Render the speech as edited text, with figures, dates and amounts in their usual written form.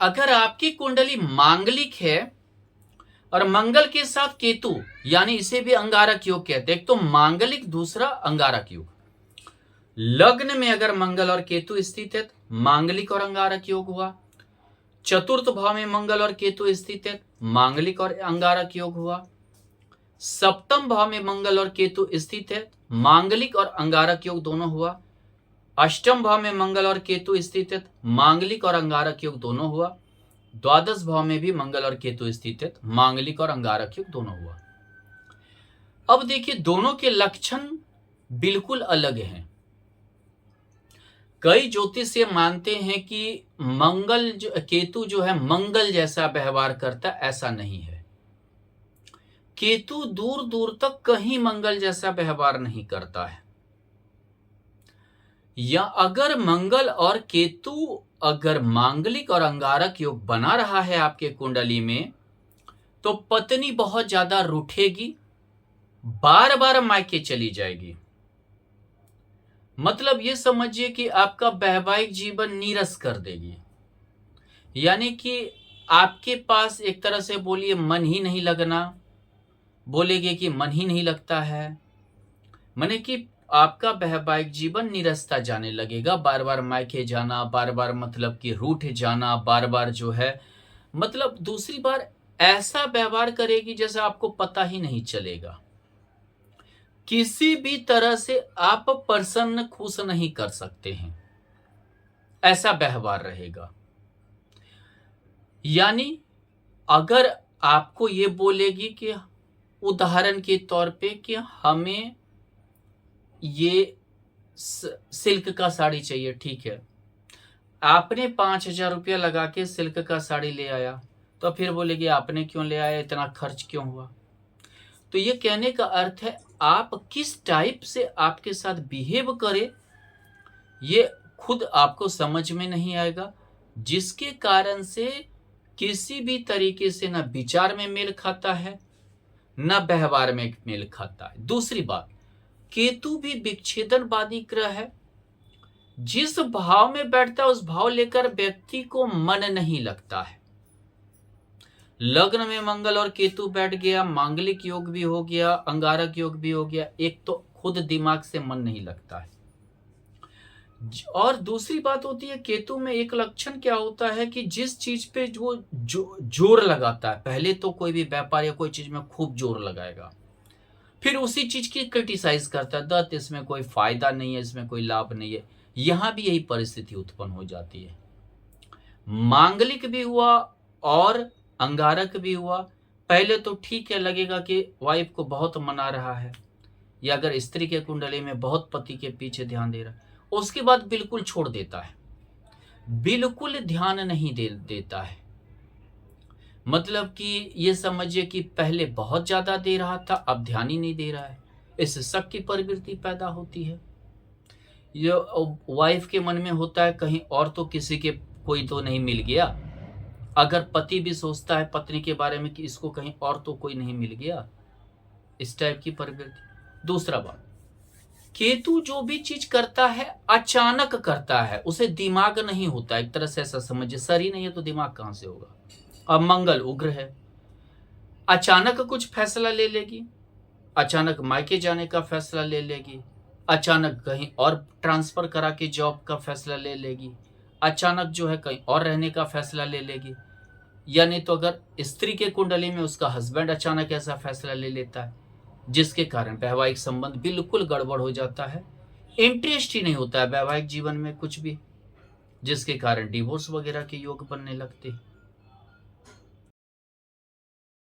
अगर आपकी कुंडली मांगलिक है और मंगल के साथ केतु, यानी इसे भी अंगारक योग कहते हैं, एक तो मांगलिक, दूसरा अंगारक योग। लग्न में अगर मंगल और केतु स्थित है तो मांगलिक और अंगारक योग हुआ। चतुर्थ भाव में मंगल और केतु स्थित है, मांगलिक और अंगारक योग हुआ। सप्तम भाव में मंगल और केतु स्थित है, मांगलिक और अंगारक योग दोनों हुआ। अष्टम भाव में मंगल और केतु स्थित है, मांगलिक और अंगारक योग दोनों हुआ। द्वादश भाव में भी मंगल और केतु स्थित है, मांगलिक और अंगारक योग दोनों हुआ। अब देखिए, दोनों के लक्षण बिल्कुल अलग हैं। कई ज्योतिष ये मानते हैं कि केतु जो है मंगल जैसा व्यवहार करता है, ऐसा नहीं है। केतु दूर दूर तक कहीं मंगल जैसा व्यवहार नहीं करता है। या अगर मंगल और केतु अगर मांगलिक और अंगारक योग बना रहा है आपके कुंडली में, तो पत्नी बहुत ज्यादा रूठेगी, बार बार मायके चली जाएगी। मतलब ये समझिए कि आपका वैवाहिक जीवन नीरस कर देगी। यानी कि आपके पास एक तरह से बोलिए मन ही नहीं लगना, बोलेगे कि मन ही नहीं लगता है, माने कि आपका वैवाहिक जीवन नीरसता जाने लगेगा। बार बार मायके जाना, बार बार मतलब कि रूठ जाना, बार बार जो है मतलब दूसरी बार ऐसा व्यवहार करेगी जैसे आपको पता ही नहीं चलेगा। किसी भी तरह से आप प्रसन्न खुश नहीं कर सकते हैं, ऐसा व्यवहार रहेगा। यानी अगर आपको ये बोलेगी कि उदाहरण के तौर पे कि हमें ये सिल्क का साड़ी चाहिए, ठीक है, आपने 5,000 रुपया लगा के सिल्क का साड़ी ले आया, तो फिर बोलेगी आपने क्यों ले आया, इतना खर्च क्यों हुआ। तो ये कहने का अर्थ है आप किस टाइप से आपके साथ बिहेव करे ये खुद आपको समझ में नहीं आएगा, जिसके कारण से किसी भी तरीके से ना विचार में मेल खाता है, ना व्यवहार में मेल खाता है। दूसरी बात, केतु भी विच्छेदनवादी ग्रह है। जिस भाव में बैठता है उस भाव लेकर व्यक्ति को मन नहीं लगता है। लग्न में मंगल और केतु बैठ गया, मांगलिक योग भी हो गया, अंगारक योग भी हो गया, एक तो खुद दिमाग से मन नहीं लगता है। और दूसरी बात होती है, केतु में एक लक्षण क्या होता है कि जिस चीज पे जोर लगाता है, पहले तो कोई भी व्यापार या कोई चीज में खूब जोर लगाएगा, फिर उसी चीज की क्रिटिसाइज करता है, दत्त इसमें कोई फायदा नहीं है, इसमें कोई लाभ नहीं है। यहां भी यही परिस्थिति उत्पन्न हो जाती है। मांगलिक भी हुआ और अंगारक भी हुआ, पहले तो ठीक है, लगेगा कि वाइफ को बहुत मना रहा है, या अगर स्त्री के कुंडली में बहुत पति के पीछे ध्यान दे रहा है, उसके बाद बिल्कुल छोड़ देता है, बिल्कुल ध्यान नहीं देता है। मतलब कि ये समझिए कि पहले बहुत ज्यादा दे रहा था, अब ध्यान ही नहीं दे रहा है। इससे शक की प्रवृत्ति पैदा होती है। ये वाइफ के मन में होता है कहीं और तो किसी के कोई तो नहीं मिल गया। अगर पति भी सोचता है पत्नी के बारे में कि इसको कहीं और तो कोई नहीं मिल गया, इस टाइप की प्रवृत्ति। दूसरा बात, केतु जो भी चीज करता है अचानक करता है, उसे दिमाग नहीं होता, एक तरह से ऐसा समझिए, सर ही नहीं है तो दिमाग कहां से होगा। अब मंगल उग्र है, अचानक कुछ फैसला ले लेगी, अचानक मायके जाने का फैसला ले लेगी, अचानक कहीं और ट्रांसफर करा के जॉब का फैसला ले लेगी, अचानक जो है कहीं और रहने का फैसला ले लेगी। यानी तो अगर स्त्री के कुंडली में उसका हस्बैंड अचानक ऐसा फैसला ले लेता है, जिसके कारण वैवाहिक संबंध बिल्कुल गड़बड़ हो जाता है, इंटरेस्ट ही नहीं होता है वैवाहिक जीवन में कुछ भी, जिसके कारण डिवोर्स वगैरह के योग बनने लगते हैं।